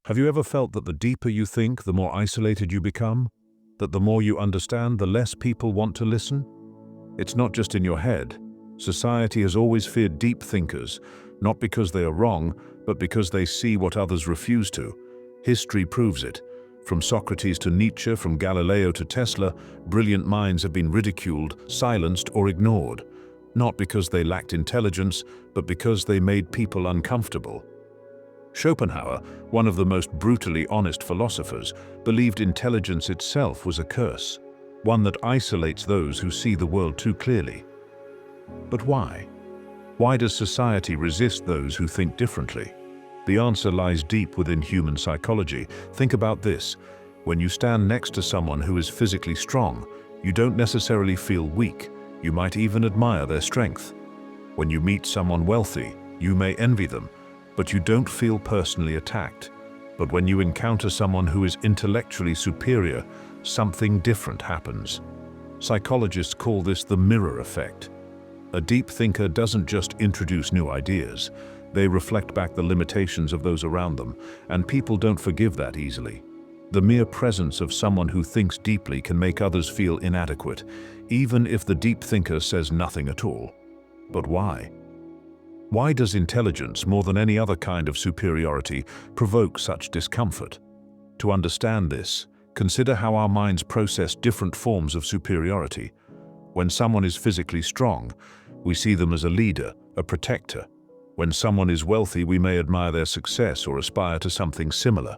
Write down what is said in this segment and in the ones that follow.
Have you ever felt that the deeper you think, the more isolated you become? That the more you understand, the less people want to listen? It's not just in your head. Society has always feared deep thinkers, not because they are wrong, but because they see what others refuse to. History proves it. From Socrates to Nietzsche, from Galileo to Tesla, brilliant minds have been ridiculed, silenced, or ignored. Not because they lacked intelligence, but because they made people uncomfortable. Schopenhauer, one of the most brutally honest philosophers, believed intelligence itself was a curse, one that isolates those who see the world too clearly. But why? Why does society resist those who think differently? The answer lies deep within human psychology. Think about this. When you stand next to someone who is physically strong, you don't necessarily feel weak. You might even admire their strength. When you meet someone wealthy, you may envy them, but you don't feel personally attacked. But when you encounter someone who is intellectually superior, something different happens. Psychologists call this the mirror effect. A deep thinker doesn't just introduce new ideas. They reflect back the limitations of those around them, and people don't forgive that easily. The mere presence of someone who thinks deeply can make others feel inadequate, even if the deep thinker says nothing at all. But why? Why does intelligence, more than any other kind of superiority, provoke such discomfort? To understand this, consider how our minds process different forms of superiority. When someone is physically strong, we see them as a leader, a protector. When someone is wealthy, we may admire their success or aspire to something similar.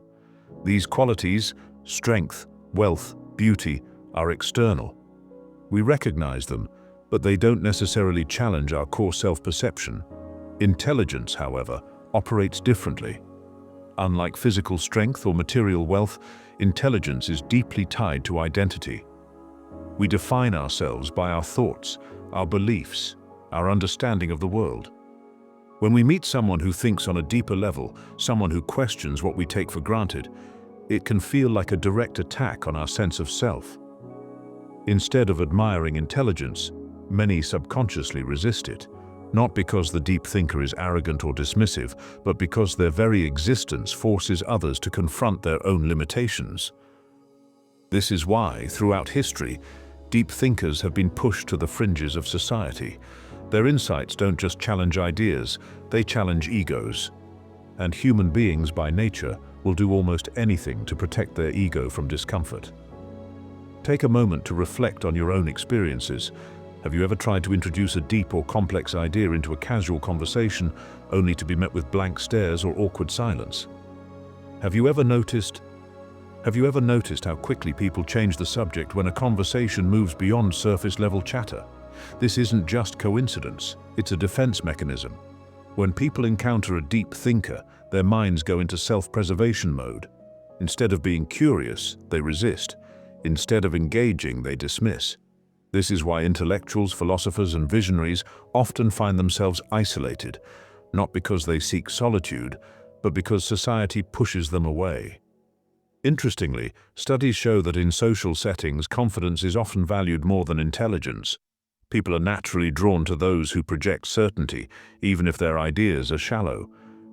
These qualities, strength, wealth, beauty, are external. We recognize them, but they don't necessarily challenge our core self-perception. Intelligence, however, operates differently. Unlike physical strength or material wealth, intelligence is deeply tied to identity. We define ourselves by our thoughts, our beliefs, our understanding of the world. When we meet someone who thinks on a deeper level, someone who questions what we take for granted, it can feel like a direct attack on our sense of self. Instead of admiring intelligence, many subconsciously resist it. Not because the deep thinker is arrogant or dismissive, but because their very existence forces others to confront their own limitations. This is why, throughout history, deep thinkers have been pushed to the fringes of society. Their insights don't just challenge ideas, they challenge egos. And human beings, by nature, will do almost anything to protect their ego from discomfort. Take a moment to reflect on your own experiences. Have you ever tried to introduce a deep or complex idea into a casual conversation, only to be met with blank stares or awkward silence? Have you ever noticed how quickly people change the subject when a conversation moves beyond surface-level chatter? This isn't just coincidence, it's a defense mechanism. When people encounter a deep thinker, their minds go into self-preservation mode. Instead of being curious, they resist. Instead of engaging, they dismiss. This is why intellectuals, philosophers, and visionaries often find themselves isolated, not because they seek solitude, but because society pushes them away. Interestingly, studies show that in social settings, confidence is often valued more than intelligence. People are naturally drawn to those who project certainty, even if their ideas are shallow.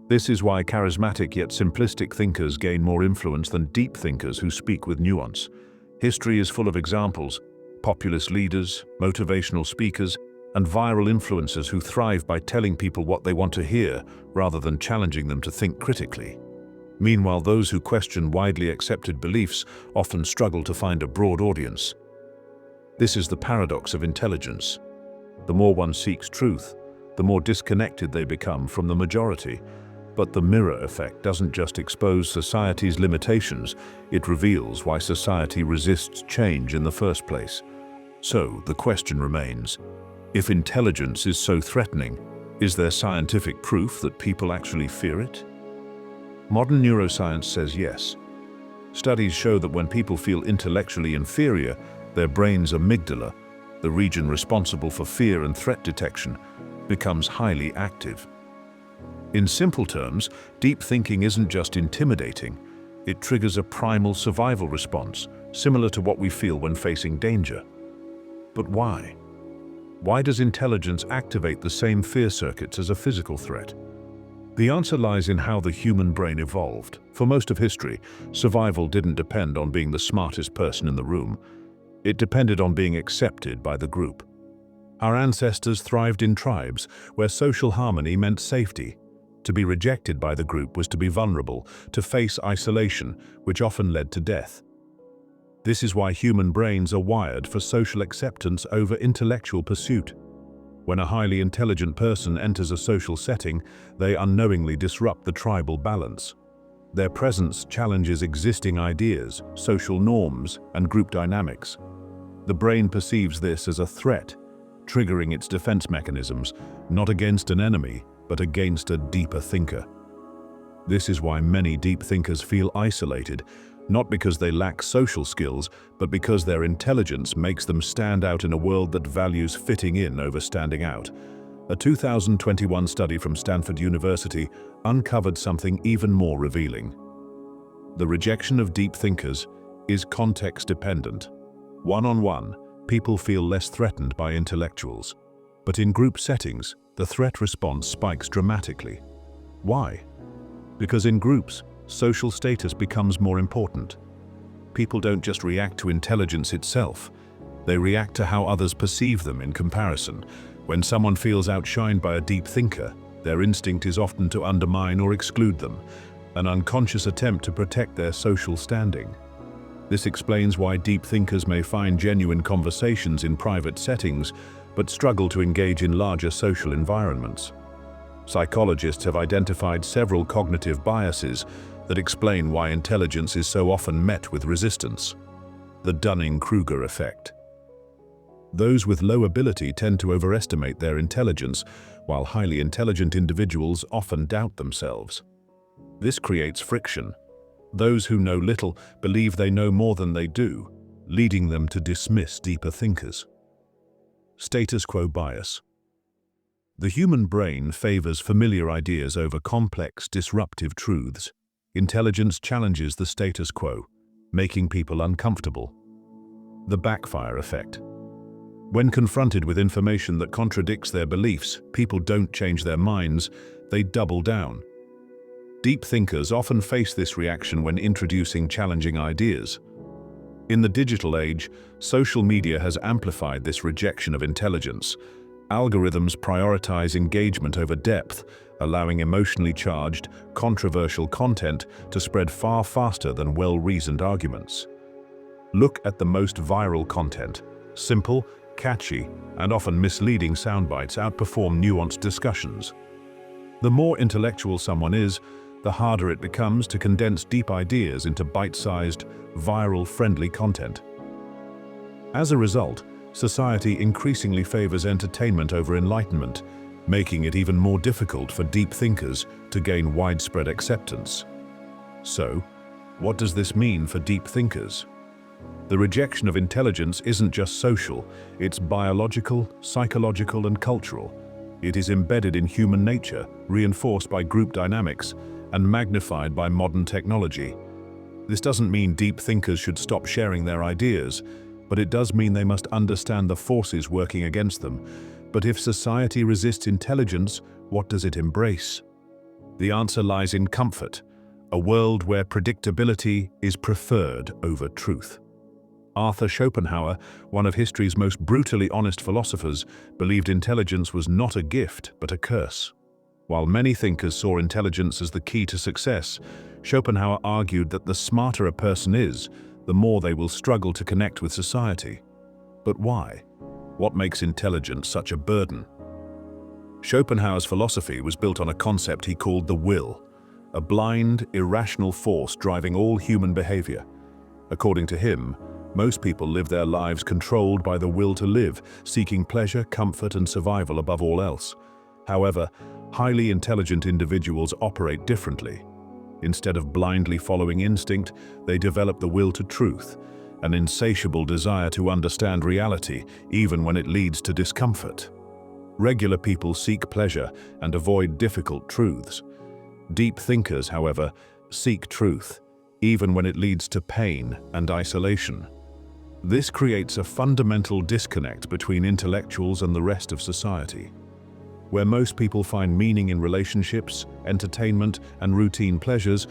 This is why charismatic yet simplistic thinkers gain more influence than deep thinkers who speak with nuance. History is full of examples: populist leaders, motivational speakers, and viral influencers who thrive by telling people what they want to hear rather than challenging them to think critically. Meanwhile, those who question widely accepted beliefs often struggle to find a broad audience. This is the paradox of intelligence. The more one seeks truth, the more disconnected they become from the majority. But the mirror effect doesn't just expose society's limitations, it reveals why society resists change in the first place. So, the question remains, if intelligence is so threatening, is there scientific proof that people actually fear it? Modern neuroscience says yes. Studies show that when people feel intellectually inferior, their brain's amygdala, the region responsible for fear and threat detection, becomes highly active. In simple terms, deep thinking isn't just intimidating, it triggers a primal survival response, similar to what we feel when facing danger. But why? Why does intelligence activate the same fear circuits as a physical threat? The answer lies in how the human brain evolved. For most of history, survival didn't depend on being the smartest person in the room. It depended on being accepted by the group. Our ancestors thrived in tribes, where social harmony meant safety. To be rejected by the group was to be vulnerable, to face isolation, which often led to death. This is why human brains are wired for social acceptance over intellectual pursuit. When a highly intelligent person enters a social setting, they unknowingly disrupt the tribal balance. Their presence challenges existing ideas, social norms, and group dynamics. The brain perceives this as a threat, triggering its defense mechanisms, not against an enemy, but against a deeper thinker. This is why many deep thinkers feel isolated, not because they lack social skills, but because their intelligence makes them stand out in a world that values fitting in over standing out. A 2021 study from Stanford University uncovered something even more revealing. The rejection of deep thinkers is context-dependent. One-on-one, people feel less threatened by intellectuals. But in group settings, the threat response spikes dramatically. Why? Because in groups, social status becomes more important. People don't just react to intelligence itself, they react to how others perceive them in comparison. When someone feels outshined by a deep thinker, their instinct is often to undermine or exclude them, an unconscious attempt to protect their social standing. This explains why deep thinkers may find genuine conversations in private settings, but struggle to engage in larger social environments. Psychologists have identified several cognitive biases that explain why intelligence is so often met with resistance. The Dunning-Kruger effect. Those with low ability tend to overestimate their intelligence, while highly intelligent individuals often doubt themselves. This creates friction. Those who know little believe they know more than they do, leading them to dismiss deeper thinkers. Status quo bias. The human brain favors familiar ideas over complex, disruptive truths. Intelligence challenges the status quo, making people uncomfortable. The backfire effect. When confronted with information that contradicts their beliefs, people don't change their minds, they double down. Deep thinkers often face this reaction when introducing challenging ideas. In the digital age, social media has amplified this rejection of intelligence. Algorithms prioritize engagement over depth, allowing emotionally charged, controversial content to spread far faster than well-reasoned arguments. Look at the most viral content. Simple, catchy, and often misleading soundbites outperform nuanced discussions. The more intellectual someone is, the harder it becomes to condense deep ideas into bite-sized, viral-friendly content. As a result, society increasingly favors entertainment over enlightenment, making it even more difficult for deep thinkers to gain widespread acceptance. So, what does this mean for deep thinkers? The rejection of intelligence isn't just social, it's biological, psychological, and cultural. It is embedded in human nature, reinforced by group dynamics, and magnified by modern technology. This doesn't mean deep thinkers should stop sharing their ideas, but it does mean they must understand the forces working against them. But if society resists intelligence, what does it embrace? The answer lies in comfort, a world where predictability is preferred over truth. Arthur Schopenhauer, one of history's most brutally honest philosophers, believed intelligence was not a gift, but a curse. While many thinkers saw intelligence as the key to success, Schopenhauer argued that the smarter a person is, the more they will struggle to connect with society. But why? What makes intelligence such a burden? Schopenhauer's philosophy was built on a concept he called the will, a blind, irrational force driving all human behavior. According to him, most people live their lives controlled by the will to live, seeking pleasure, comfort, and survival above all else. However, highly intelligent individuals operate differently. Instead of blindly following instinct, they develop the will to truth, an insatiable desire to understand reality, even when it leads to discomfort. Regular people seek pleasure and avoid difficult truths. Deep thinkers, however, seek truth, even when it leads to pain and isolation. This creates a fundamental disconnect between intellectuals and the rest of society. Where most people find meaning in relationships, entertainment, and routine pleasures,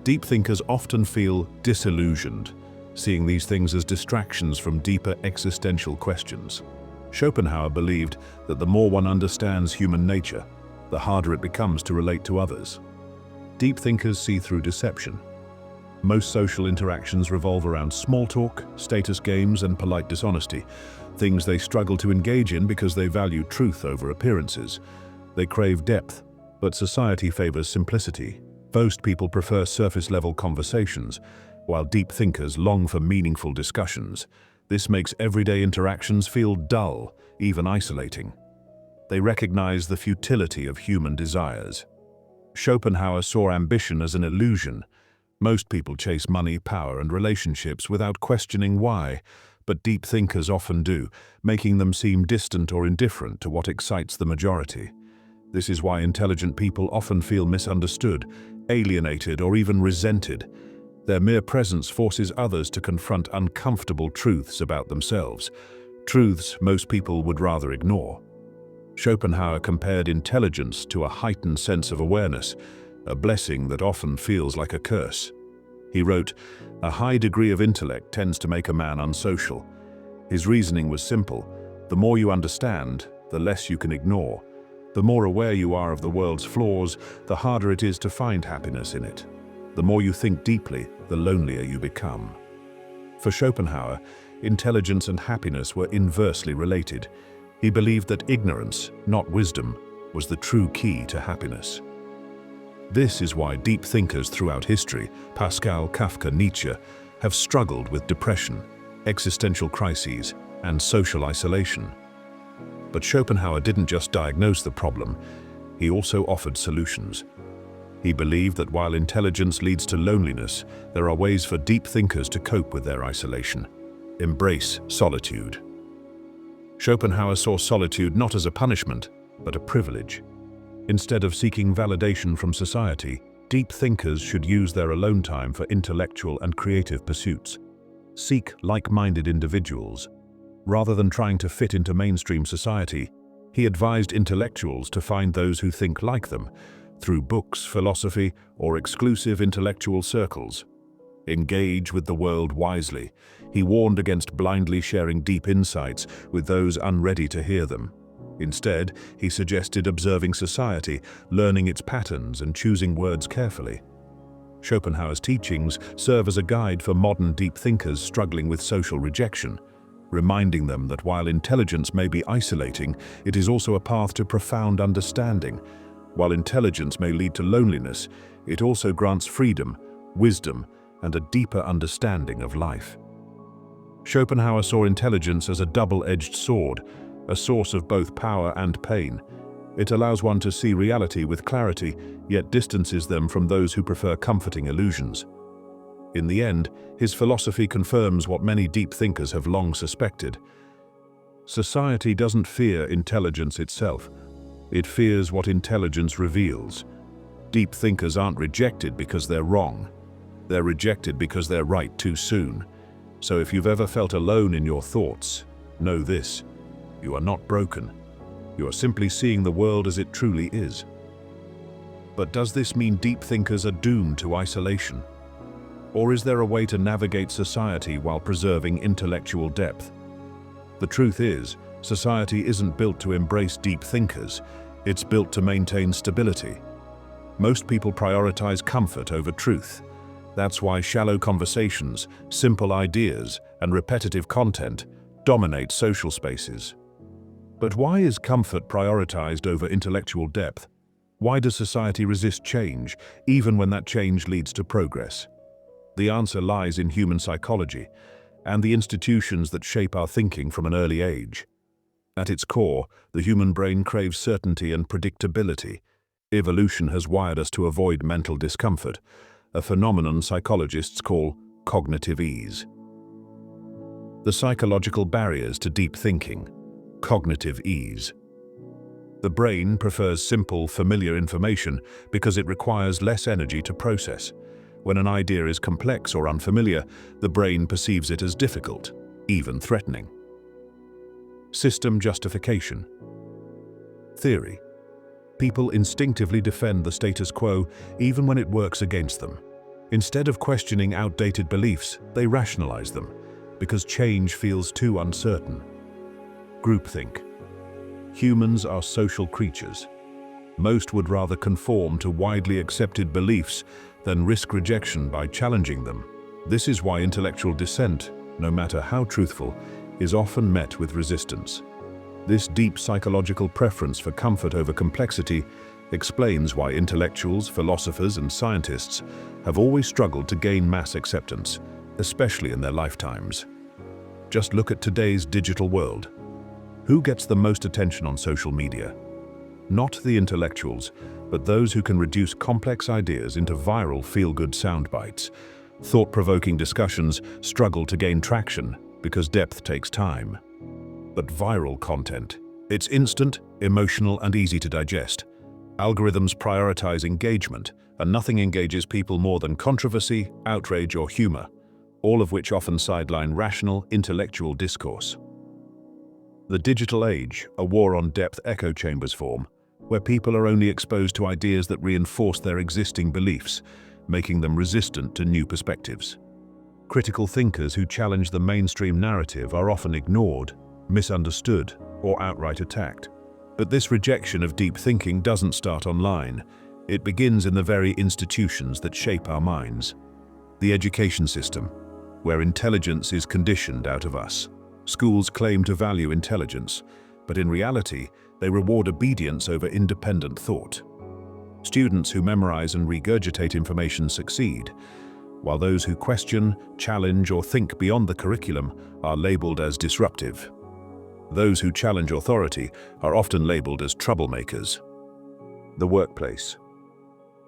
Deep thinkers often feel disillusioned, seeing these things as distractions from deeper existential questions. Schopenhauer believed that the more one understands human nature, the harder it becomes to relate to others. Deep thinkers see through deception. Most social interactions revolve around small talk, status games, and polite dishonesty, things they struggle to engage in because they value truth over appearances. They crave depth, but society favors simplicity. Most people prefer surface-level conversations, while deep thinkers long for meaningful discussions. This makes everyday interactions feel dull, even isolating. They recognize the futility of human desires. Schopenhauer saw ambition as an illusion. Most people chase money, power, and relationships without questioning why, but deep thinkers often do, making them seem distant or indifferent to what excites the majority. This is why intelligent people often feel misunderstood, alienated, or even resented. Their mere presence forces others to confront uncomfortable truths about themselves, truths most people would rather ignore. Schopenhauer compared intelligence to a heightened sense of awareness, a blessing that often feels like a curse. He wrote, "A high degree of intellect tends to make a man unsocial." His reasoning was simple: the more you understand, the less you can ignore. The more aware you are of the world's flaws, the harder it is to find happiness in it. The more you think deeply, the lonelier you become. For Schopenhauer, intelligence and happiness were inversely related. He believed that ignorance, not wisdom, was the true key to happiness. This is why deep thinkers throughout history, Pascal, Kafka, Nietzsche, have struggled with depression, existential crises, and social isolation. But Schopenhauer didn't just diagnose the problem, he also offered solutions. He believed that while intelligence leads to loneliness, there are ways for deep thinkers to cope with their isolation. Embrace solitude. Schopenhauer saw solitude not as a punishment, but a privilege. Instead of seeking validation from society, deep thinkers should use their alone time for intellectual and creative pursuits. Seek like-minded individuals. Rather than trying to fit into mainstream society, he advised intellectuals to find those who think like them, through books, philosophy, or exclusive intellectual circles. Engage with the world wisely. He warned against blindly sharing deep insights with those unready to hear them. Instead, he suggested observing society, learning its patterns, and choosing words carefully. Schopenhauer's teachings serve as a guide for modern deep thinkers struggling with social rejection, reminding them that while intelligence may be isolating, it is also a path to profound understanding. While intelligence may lead to loneliness, it also grants freedom, wisdom, and a deeper understanding of life. Schopenhauer saw intelligence as a double-edged sword, a source of both power and pain. It allows one to see reality with clarity, yet distances them from those who prefer comforting illusions. In the end, his philosophy confirms what many deep thinkers have long suspected. Society doesn't fear intelligence itself. It fears what intelligence reveals. Deep thinkers aren't rejected because they're wrong. They're rejected because they're right too soon. So if you've ever felt alone in your thoughts, know this: you are not broken. You are simply seeing the world as it truly is. But does this mean deep thinkers are doomed to isolation? Or is there a way to navigate society while preserving intellectual depth? The truth is, society isn't built to embrace deep thinkers. It's built to maintain stability. Most people prioritize comfort over truth. That's why shallow conversations, simple ideas, and repetitive content dominate social spaces. But why is comfort prioritized over intellectual depth? Why does society resist change, even when that change leads to progress? The answer lies in human psychology and the institutions that shape our thinking from an early age. At its core, the human brain craves certainty and predictability. Evolution has wired us to avoid mental discomfort, a phenomenon psychologists call cognitive ease. The psychological barriers to deep thinking. Cognitive ease. The brain prefers simple, familiar information because it requires less energy to process. When an idea is complex or unfamiliar, the brain perceives it as difficult, even threatening. System justification. Theory. People instinctively defend the status quo even when it works against them. Instead of questioning outdated beliefs, they rationalize them, because change feels too uncertain. Groupthink. Humans are social creatures. Most would rather conform to widely accepted beliefs than risk rejection by challenging them. This is why intellectual dissent, no matter how truthful, is often met with resistance. This deep psychological preference for comfort over complexity explains why intellectuals, philosophers, and scientists have always struggled to gain mass acceptance, especially in their lifetimes. Just look at today's digital world. Who gets the most attention on social media? Not the intellectuals, but those who can reduce complex ideas into viral feel-good sound bites. Thought-provoking discussions struggle to gain traction because depth takes time. But viral content, it's instant, emotional, and easy to digest. Algorithms prioritize engagement, and nothing engages people more than controversy, outrage, or humor, all of which often sideline rational, intellectual discourse. The digital age, a war on depth echo chambers form, where people are only exposed to ideas that reinforce their existing beliefs, making them resistant to new perspectives. Critical thinkers who challenge the mainstream narrative are often ignored, misunderstood, or outright attacked. But this rejection of deep thinking doesn't start online. It begins in the very institutions that shape our minds. The education system, where intelligence is conditioned out of us. Schools claim to value intelligence, but in reality, they reward obedience over independent thought. Students who memorize and regurgitate information succeed, while those who question, challenge, or think beyond the curriculum are labeled as disruptive. Those who challenge authority are often labeled as troublemakers. The workplace.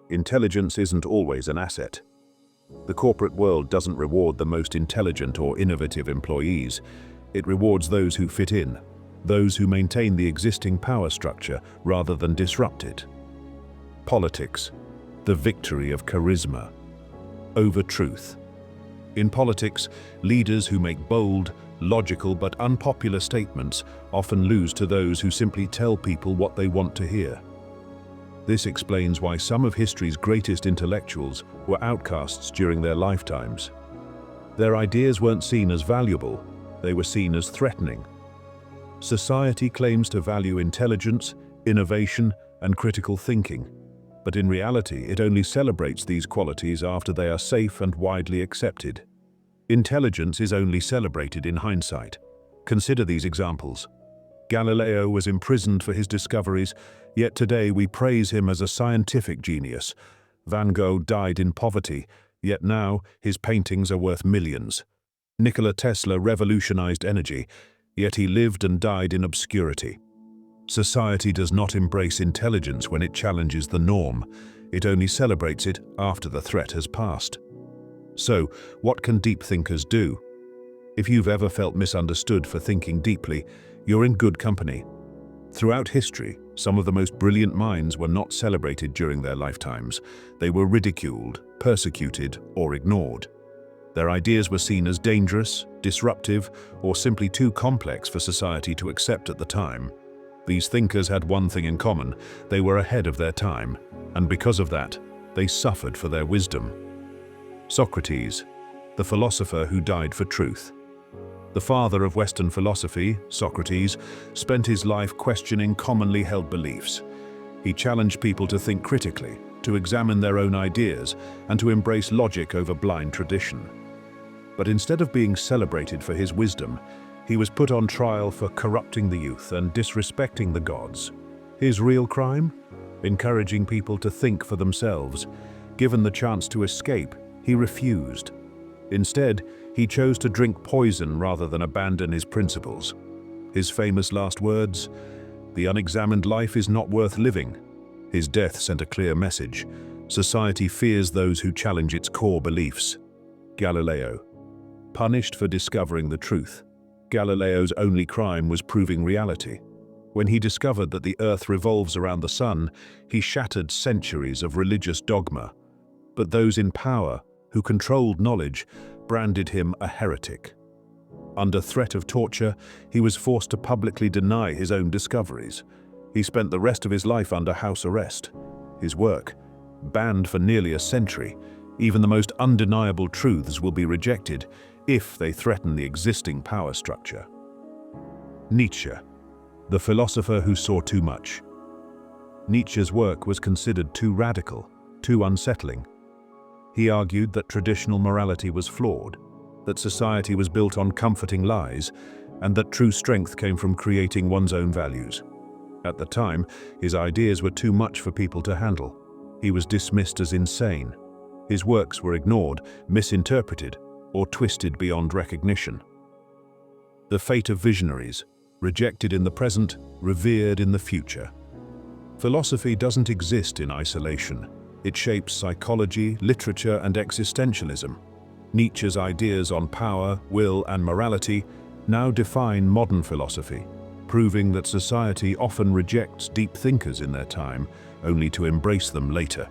Intelligence isn't always an asset. The corporate world doesn't reward the most intelligent or innovative employees. It rewards those who fit in, those who maintain the existing power structure rather than disrupt it. Politics, the victory of charisma over truth. In politics, leaders who make bold, logical but unpopular statements often lose to those who simply tell people what they want to hear. This explains why some of history's greatest intellectuals were outcasts during their lifetimes. Their ideas weren't seen as valuable, they were seen as threatening. Society claims to value intelligence, innovation, and critical thinking, but in reality it only celebrates these qualities after they are safe and widely accepted. Intelligence is only celebrated in hindsight. Consider these examples. Galileo was imprisoned for his discoveries, yet today we praise him as a scientific genius. Van Gogh died in poverty, yet now his paintings are worth millions. Nikola Tesla revolutionized energy, yet he lived and died in obscurity. Society does not embrace intelligence when it challenges the norm. It only celebrates it after the threat has passed. So, what can deep thinkers do? If you've ever felt misunderstood for thinking deeply, you're in good company. Throughout history, some of the most brilliant minds were not celebrated during their lifetimes. They were ridiculed, persecuted, or ignored. Their ideas were seen as dangerous, disruptive, or simply too complex for society to accept at the time. These thinkers had one thing in common: they were ahead of their time, and because of that, they suffered for their wisdom. Socrates, the philosopher who died for truth. The father of Western philosophy, Socrates, spent his life questioning commonly held beliefs. He challenged people to think critically, to examine their own ideas, and to embrace logic over blind tradition. But instead of being celebrated for his wisdom, he was put on trial for corrupting the youth and disrespecting the gods. His real crime? Encouraging people to think for themselves. Given the chance to escape, he refused. Instead, he chose to drink poison rather than abandon his principles. His famous last words, "The unexamined life is not worth living." His death sent a clear message. Society fears those who challenge its core beliefs. Galileo, punished for discovering the truth. Galileo's only crime was proving reality. When he discovered that the earth revolves around the sun, he shattered centuries of religious dogma. But those in power, who controlled knowledge, branded him a heretic. Under threat of torture, he was forced to publicly deny his own discoveries. He spent the rest of his life under house arrest. His work, banned for nearly a century, Even the most undeniable truths will be rejected if they threaten the existing power structure. Nietzsche, the philosopher who saw too much. Nietzsche's work was considered too radical, too unsettling. He argued that traditional morality was flawed, that society was built on comforting lies, and that true strength came from creating one's own values. At the time, his ideas were too much for people to handle. He was dismissed as insane. His works were ignored, misinterpreted, or twisted beyond recognition. The fate of visionaries, rejected in the present, revered in the future. Philosophy doesn't exist in isolation. It shapes psychology, literature, and existentialism. Nietzsche's ideas on power, will, and morality now define modern philosophy, proving that society often rejects deep thinkers in their time, only to embrace them later.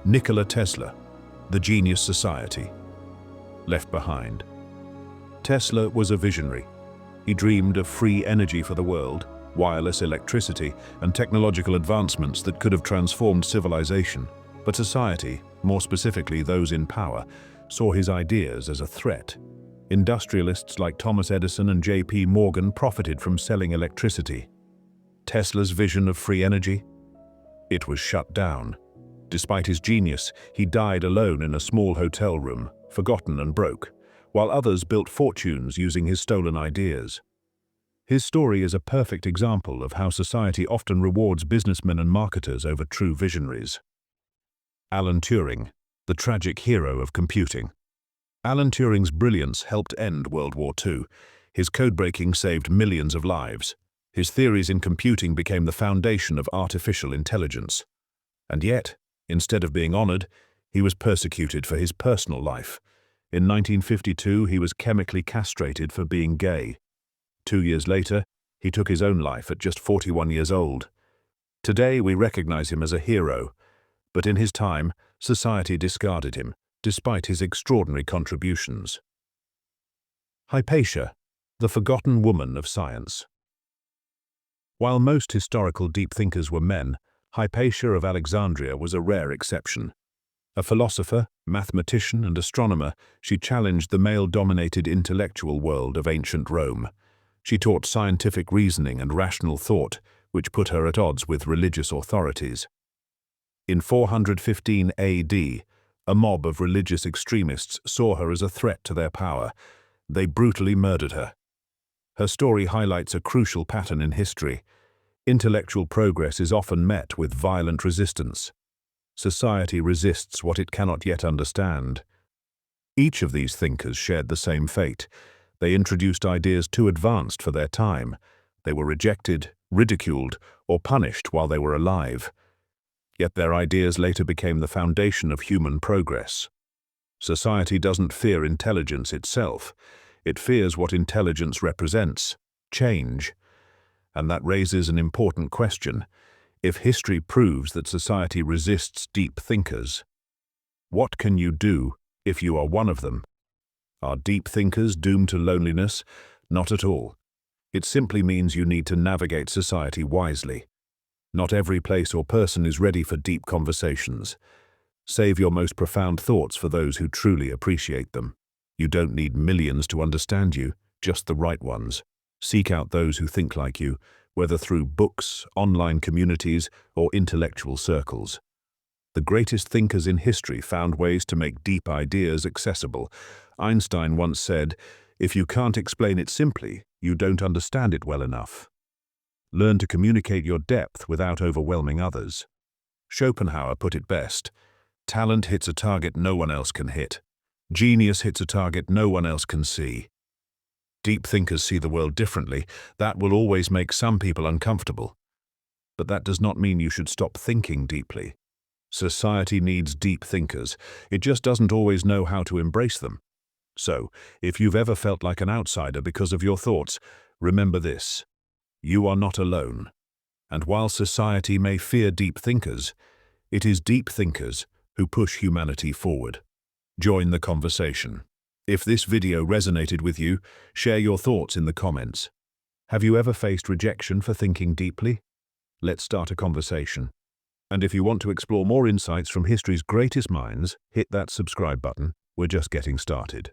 Nikola Tesla, the Genius Society. Left behind. Tesla was a visionary. He dreamed of free energy for the world, wireless electricity, and technological advancements that could have transformed civilization. But society, more specifically those in power, saw his ideas as a threat. Industrialists like Thomas Edison and J.P. Morgan profited from selling electricity. Tesla's vision of free energy? It was shut down. Despite his genius, he died alone in a small hotel room, forgotten and broke, while others built fortunes using his stolen ideas. His story is a perfect example of how society often rewards businessmen and marketers over true visionaries. Alan Turing, the tragic hero of computing. Alan Turing's brilliance helped end World War II. His code-breaking saved millions of lives. His theories in computing became the foundation of artificial intelligence. And yet, instead of being honored, he was persecuted for his personal life. In 1952, he was chemically castrated for being gay. 2 years later, he took his own life at just 41 years old. Today, we recognize him as a hero, but in his time, society discarded him, despite his extraordinary contributions. Hypatia, the forgotten woman of science. While most historical deep thinkers were men, Hypatia of Alexandria was a rare exception. A philosopher, mathematician, and astronomer, she challenged the male-dominated intellectual world of ancient Rome. She taught scientific reasoning and rational thought, which put her at odds with religious authorities. In 415 AD, a mob of religious extremists saw her as a threat to their power. They brutally murdered her. Her story highlights a crucial pattern in history. Intellectual progress is often met with violent resistance. Society resists what it cannot yet understand. Each of these thinkers shared the same fate. They introduced ideas too advanced for their time. They were rejected, ridiculed, or punished while they were alive. Yet their ideas later became the foundation of human progress. Society doesn't fear intelligence itself. It fears what intelligence represents: change. And that raises an important question. If history proves that society resists deep thinkers, what can you do if you are one of them? Are deep thinkers doomed to loneliness? Not at all. It simply means you need to navigate society wisely. Not every place or person is ready for deep conversations. Save your most profound thoughts for those who truly appreciate them. You don't need millions to understand you, just the right ones. Seek out those who think like you, whether through books, online communities, or intellectual circles. The greatest thinkers in history found ways to make deep ideas accessible. Einstein once said, "If you can't explain it simply, you don't understand it well enough." Learn to communicate your depth without overwhelming others. Schopenhauer put it best: talent hits a target no one else can hit. Genius hits a target no one else can see. Deep thinkers see the world differently. That will always make some people uncomfortable. But that does not mean you should stop thinking deeply. Society needs deep thinkers. It just doesn't always know how to embrace them. So, if you've ever felt like an outsider because of your thoughts, remember this: you are not alone. And while society may fear deep thinkers, it is deep thinkers who push humanity forward. Join the conversation. If this video resonated with you, share your thoughts in the comments. Have you ever faced rejection for thinking deeply? Let's start a conversation. And if you want to explore more insights from history's greatest minds, hit that subscribe button. We're just getting started.